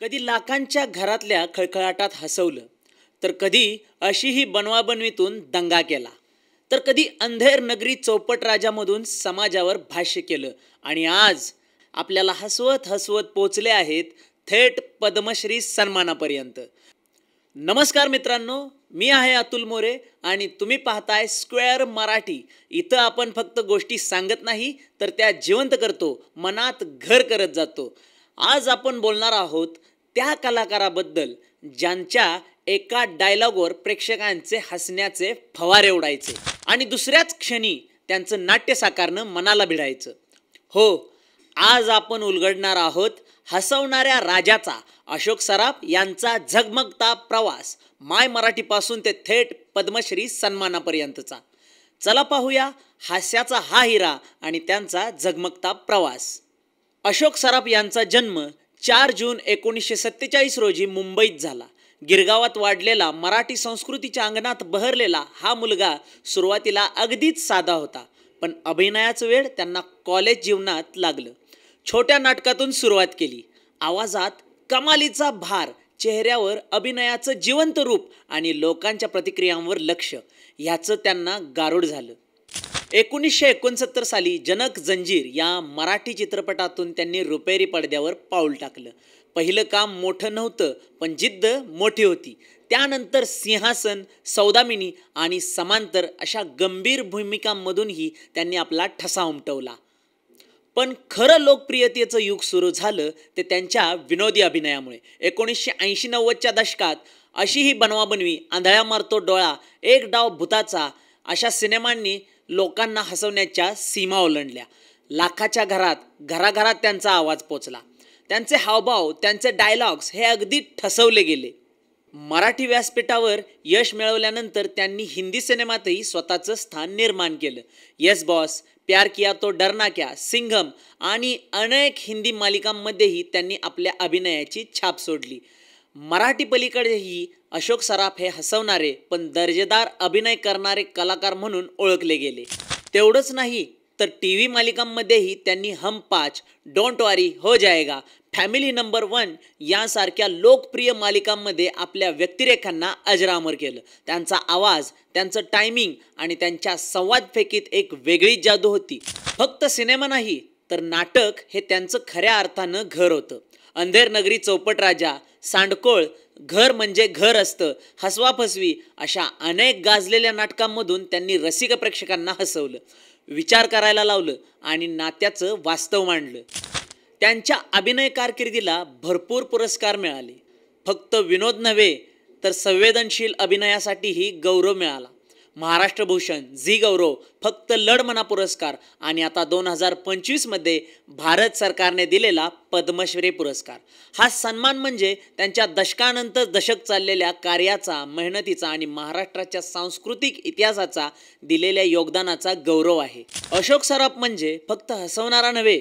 कधी लाखांच्या घरातल्या खळखळाटात हसवलं, तर कधी अशीही बनवाबनवीतून दंगा केला, तर कधी अंधेर नगरी चौपट राजामधून समाजावर भाष्य केलं आणि आज आपल्याला हसवत हसवत पोचले आहेत थेट पद्मश्री सन्मानापर्यंत. नमस्कार मित्रांनो, मी आहे अतुल मोरे आणि तुम्ही पाहताय स्क्वेअर मराठी. इथं आपण फक्त गोष्टी सांगत नाही तर त्या जिवंत करतो, मनात घर करत जातो. आज आपण बोलणार आहोत त्या कलाकाराबद्दल ज्यांच्या एका डायलॉगवर प्रेक्षकांचे हसण्याचे फवारे उडायचे आणि दुसऱ्याच क्षणी त्यांचं नाट्य साकारणं मनाला भिडायचं. हो, आज आपण उलगडणार आहोत हसवणाऱ्या राजाचा अशोक सराफ यांचा झगमगता प्रवास, माय मराठीपासून ते थेट पद्मश्री सन्मानापर्यंतचा. चला पाहूया हास्याचा हा हिरा आणि त्यांचा झगमगता प्रवास. अशोक सराफ यांचा जन्म 4 जून 1947 रोजी मुंबईत झाला. गिरगावात वाढलेला, मराठी संस्कृतीच्या अंगणात बहरलेला हा मुलगा सुरुवातीला अगदीच साधा होता, पण अभिनयाचं वेळ त्यांना कॉलेज जीवनात लागलं. छोट्या नाटकातून सुरुवात केली. आवाजात कमालीचा भार, चेहऱ्यावर अभिनयाचं जिवंत रूप आणि लोकांच्या प्रतिक्रियांवर लक्ष, ह्याचं त्यांना गारूड झालं. 1969 साली जनक जंजीर या मराठी चित्रपटातून त्यांनी रुपेरी पडद्यावर पाऊल टाकलं. पहिलं काम मोठं नव्हतं, पण जिद्द मोठी होती. त्यानंतर सिंहासन, सौदामिनी आणि समांतर अशा गंभीर भूमिकांमधूनही त्यांनी आपला ठसा उमटवला. पण खरं लोकप्रियतेचं युग सुरू झालं ते त्यांच्या विनोदी अभिनयामुळे. 1980-90च्या दशकात अशीही बनवाबनवी, आंधळ्या मारतो डोळा, एक डाव भूताचा अशा सिनेमांनी लोकांना हसवण्याच्या सीमा ओलांडल्या. लाखाच्या घरात, घराघरात त्यांचा आवाज पोचला. त्यांचे हावभाव, त्यांचे डायलॉग्स हे अगदी ठसवले गेले. मराठी व्यासपीठावर यश मिळवल्यानंतर त्यांनी हिंदी सिनेमातही स्वतःचं स्थान निर्माण केलं. येस बॉस, प्यार किया तो डरना क्या, सिंघम आणि अनेक हिंदी मालिकांमध्येही त्यांनी आपल्या अभिनयाची छाप सोडली. मराठी पलीकडेही अशोक सराफ हे हसवणारे पण दर्जेदार अभिनय करणारे कलाकार म्हणून ओळखले गेले. तेवढंच नाही तर टी व्ही मालिकांमध्येही त्यांनी हम 5, डोंट वरी हो जाएगा, फॅमिली नंबर 1 यांसारख्या लोकप्रिय मालिकांमध्ये आपल्या व्यक्तिरेखांना अजरामर केलं. त्यांचा आवाज, त्यांचं टायमिंग आणि त्यांच्या संवादफेकीत एक वेगळीच जादू होती. फक्त सिनेमा नाही तर नाटक हे त्यांचं खऱ्या अर्थानं घर होतं. अंधेर नगरी चौपट राजा, सांडकोळ, घर म्हणजे घर असतं, हसवा फसवी अशा अनेक गाजलेल्या नाटकांमधून त्यांनी रसिक प्रेक्षकांना हसवलं, विचार करायला लावलं आणि नात्याचं वास्तव मांडलं. त्यांच्या अभिनय कारकिर्दीला भरपूर पुरस्कार मिळाले. फक्त विनोद नव्हे तर संवेदनशील अभिनयासाठीही गौरव मिळाला. महाराष्ट्र भूषण, झी गौरव, फक्त लढ म्हणा पुरस्कार आणि आता 2025मध्ये भारत सरकारने दिलेला पद्मश्री पुरस्कार. हा सन्मान म्हणजे त्यांच्या दशकानंतर दशक चाललेल्या कार्याचा, मेहनतीचा आणि महाराष्ट्राच्या सांस्कृतिक इतिहासाचा दिलेल्या योगदानाचा गौरव आहे. अशोक सराफ म्हणजे फक्त हसवणारा नव्हे,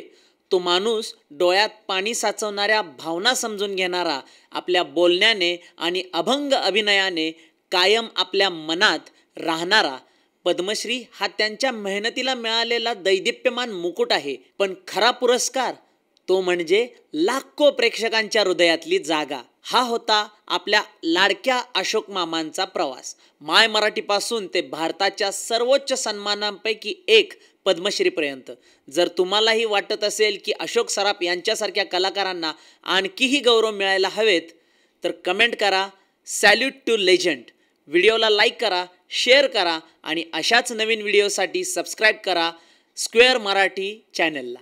तो माणूस डोळ्यात पाणी साचवणाऱ्या भावना समजून घेणारा, आपल्या बोलण्याने आणि अभंग अभिनयाने कायम आपल्या मनात राहणारा. पद्मश्री हा त्यांच्या मेहनतीला मिळालेला दैदिप्यमान मुकुट आहे, पण खरा पुरस्कार तो म्हणजे लाखो प्रेक्षकांच्या हृदयातली जागा. हा होता आपल्या लाडक्या अशोक मामांचा प्रवास, माय मराठीपासून ते भारताच्या सर्वोच्च सन्मानांपैकी एक पद्मश्रीपर्यंत. जर तुम्हालाही वाटत असेल की अशोक सराफ यांच्यासारख्या कलाकारांना आणखीही गौरव मिळायला हवेत तर कमेंट करा, सॅल्यूट टू लेजंड. व्हिडिओला लाईक करा, शेअर करा आणि अशाच नवीन व्हिडिओसाठी सबस्क्राईब करा स्क्वेअर मराठी चॅनलला.